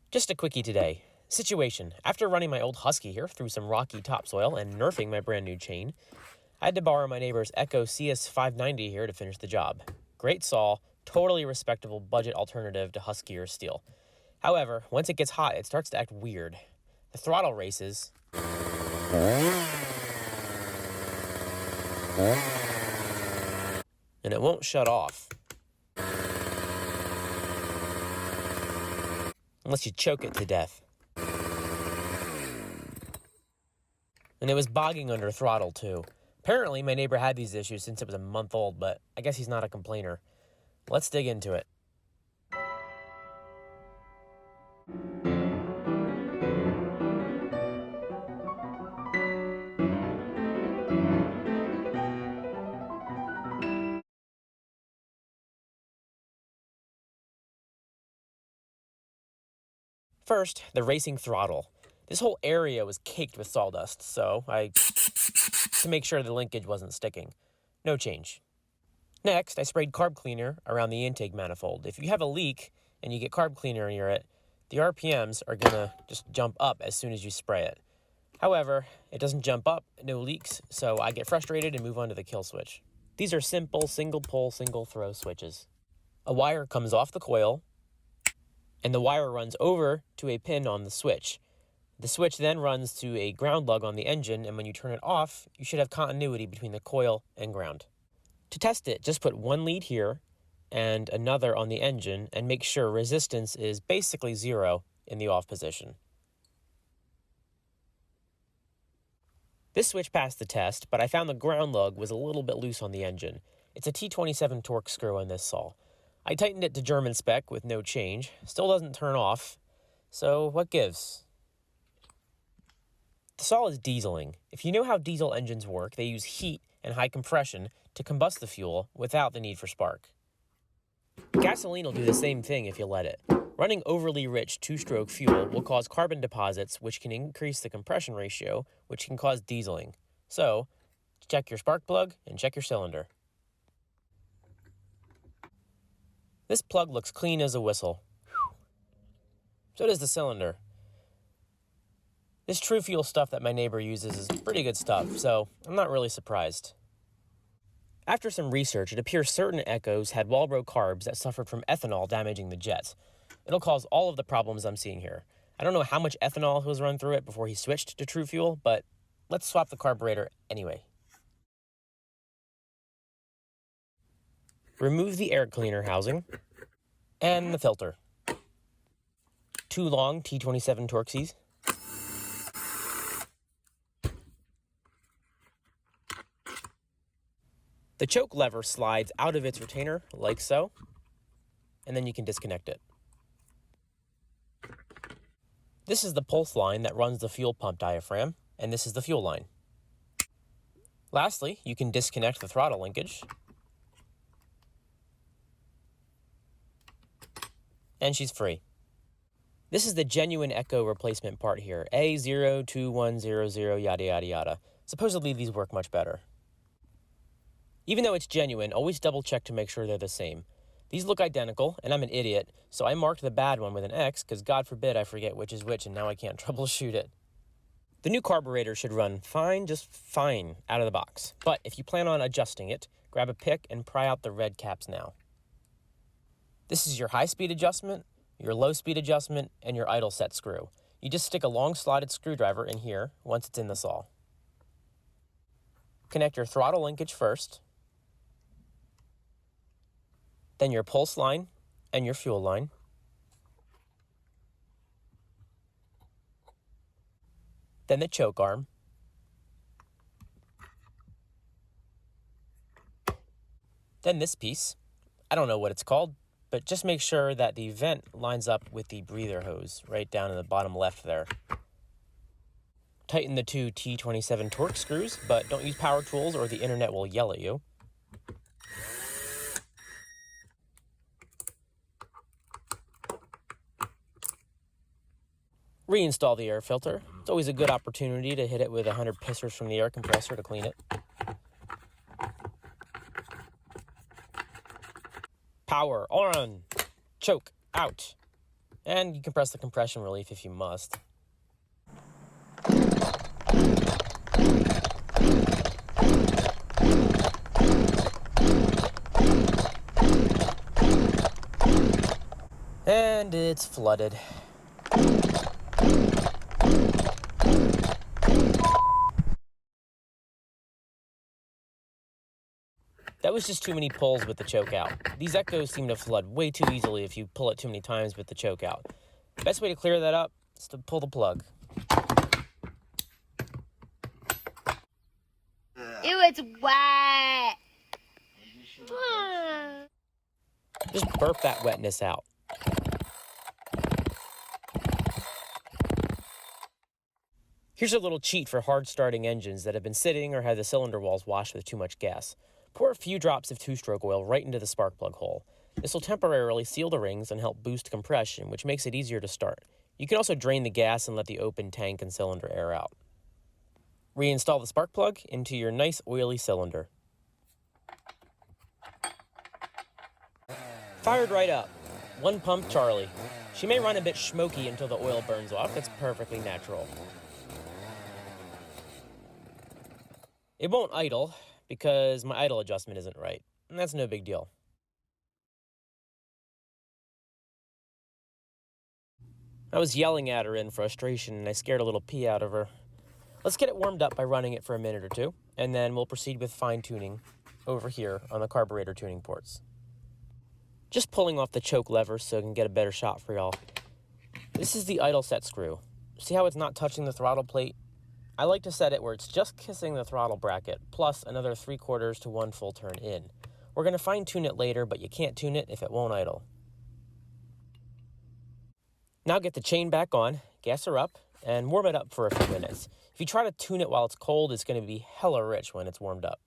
Just a quickie today. Situation. After running my old Husky here through some rocky topsoil and nerfing my brand new chain, I had to borrow my neighbor's Echo CS590 here to finish the job. Great saw, totally respectable budget alternative to Husky or Steel. However, once it gets hot, it starts to act weird. The throttle races, and it won't shut off. Unless you choke it to death. And it was bogging under throttle too. Apparently, my neighbor had these issues since it was a month old, but I guess he's not a complainer. Let's dig into it. First, the racing throttle. This whole area was caked with sawdust, so to make sure the linkage wasn't sticking. No change. Next, I sprayed carb cleaner around the intake manifold. If you have a leak and you get carb cleaner near it, the RPMs are gonna just jump up as soon as you spray it. However, it doesn't jump up, no leaks, so I get frustrated and move on to the kill switch. These are simple single pull, single throw switches. A wire comes off the coil, and the wire runs over to a pin on the switch. The switch then runs to a ground lug on the engine, and when you turn it off, you should have continuity between the coil and ground. To test it, just put one lead here and another on the engine and make sure resistance is basically 0 in the off position. This switch passed the test, but I found the ground lug was a little bit loose on the engine. It's a T27 torque screw on this saw. I tightened it to German spec with no change. Still doesn't turn off. So what gives? The saw is dieseling. If you know how diesel engines work, they use heat and high compression to combust the fuel without the need for spark. Gasoline will do the same thing if you let it. Running overly rich two-stroke fuel will cause carbon deposits, which can increase the compression ratio, which can cause dieseling. So, check your spark plug and check your cylinder. This plug looks clean as a whistle. So does the cylinder. This True Fuel stuff that my neighbor uses is pretty good stuff, so I'm not really surprised. After some research, it appears certain Echoes had Walbro carbs that suffered from ethanol damaging the jets. It'll cause all of the problems I'm seeing here. I don't know how much ethanol was run through it before he switched to True Fuel, but let's swap the carburetor anyway. Remove the air cleaner housing and the filter. 2 long T27 Torxies. The choke lever slides out of its retainer, like so, and then you can disconnect it. This is the pulse line that runs the fuel pump diaphragm, and this is the fuel line. Lastly, you can disconnect the throttle linkage, and she's free. This is the genuine Echo replacement part here, A02100 yada yada yada. Supposedly these work much better. Even though it's genuine, always double check to make sure they're the same. These look identical, and I'm an idiot, so I marked the bad one with an X, because God forbid I forget which is which and now I can't troubleshoot it. The new carburetor should run fine, just fine, out of the box. But if you plan on adjusting it, grab a pick and pry out the red caps now. This is your high-speed adjustment, your low-speed adjustment, and your idle set screw. You just stick a long slotted screwdriver in here once it's in the saw. Connect your throttle linkage first, then your pulse line and your fuel line. Then the choke arm. Then this piece. I don't know what it's called, but just make sure that the vent lines up with the breather hose right down in the bottom left there. Tighten the 2 T27 torque screws, but don't use power tools or the internet will yell at you. Reinstall the air filter. It's always a good opportunity to hit it with 100 pissers from the air compressor to clean it. Power on, choke out, And you can press the compression relief if you must. And it's flooded. That was just too many pulls with the choke out. These echoes seem to flood way too easily if you pull it too many times with the choke out. The best way to clear that up is to pull the plug. Ew, it's wet. Just burp that wetness out. Here's a little cheat for hard starting engines that have been sitting or had the cylinder walls washed with too much gas. Pour a few drops of two-stroke oil right into the spark plug hole. This will temporarily seal the rings and help boost compression, which makes it easier to start. You can also drain the gas and let the open tank and cylinder air out. Reinstall the spark plug into your nice oily cylinder. Fired right up. One pump Charlie. She may run a bit smoky until the oil burns off. That's perfectly natural. It won't idle because my idle adjustment isn't right, and that's no big deal. I was yelling at her in frustration, and I scared a little pee out of her. Let's get it warmed up by running it for a minute or two, and then we'll proceed with fine-tuning over here on the carburetor tuning ports. Just pulling off the choke lever so I can get a better shot for y'all. This is the idle set screw. See how it's not touching the throttle plate? I like to set it where it's just kissing the throttle bracket, plus another 3/4 to 1 full turn in. We're going to fine-tune it later, but you can't tune it if it won't idle. Now get the chain back on, gas her up, and warm it up for a few minutes. If you try to tune it while it's cold, it's going to be hella rich when it's warmed up.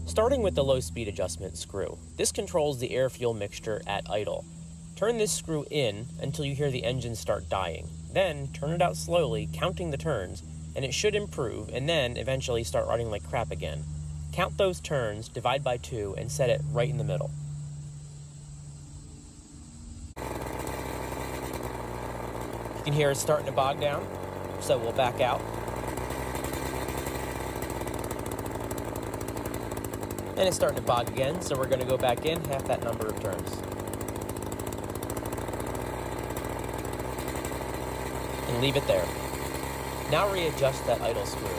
Starting with the low speed adjustment screw, this controls the air-fuel mixture at idle. Turn this screw in until you hear the engine start dying. Then turn it out slowly, counting the turns, and it should improve, and then eventually start running like crap again. Count those turns, divide by 2, and set it right in the middle. You can hear it starting to bog down, so we'll back out. And it's starting to bog again, so we're going to go back in half that number of turns. And leave it there. Now readjust that idle screw.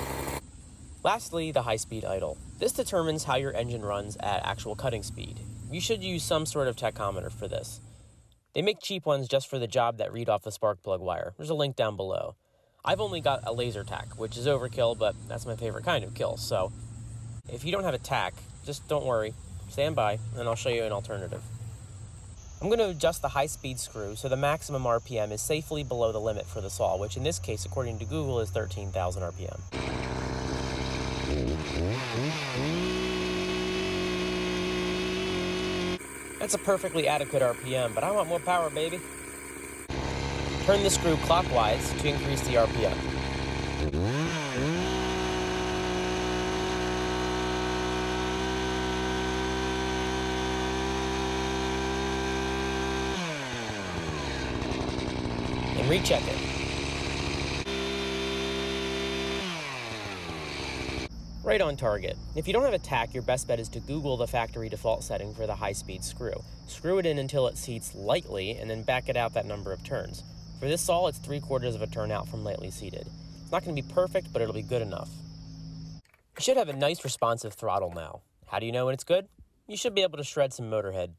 Lastly, the high-speed idle. This determines how your engine runs at actual cutting speed. You should use some sort of tachometer for this. They make cheap ones just for the job that read off the spark plug wire. There's a link down below. I've only got a laser tack, which is overkill, but that's my favorite kind of kill. So if you don't have a tack, just don't worry. Stand by, and I'll show you an alternative. I'm going to adjust the high-speed screw so the maximum RPM is safely below the limit for the saw, which in this case, according to Google, is 13,000 RPM. That's a perfectly adequate RPM, but I want more power, baby. Turn the screw clockwise to increase the RPM. And recheck it. Right on target. If you don't have a tack, your best bet is to Google the factory default setting for the high-speed screw. Screw it in until it seats lightly, and then back it out that number of turns. For this saw, it's 3/4 of a turn out from lightly seated. It's not going to be perfect, but it'll be good enough. You should have a nice responsive throttle now. How do you know when it's good? You should be able to shred some motorhead.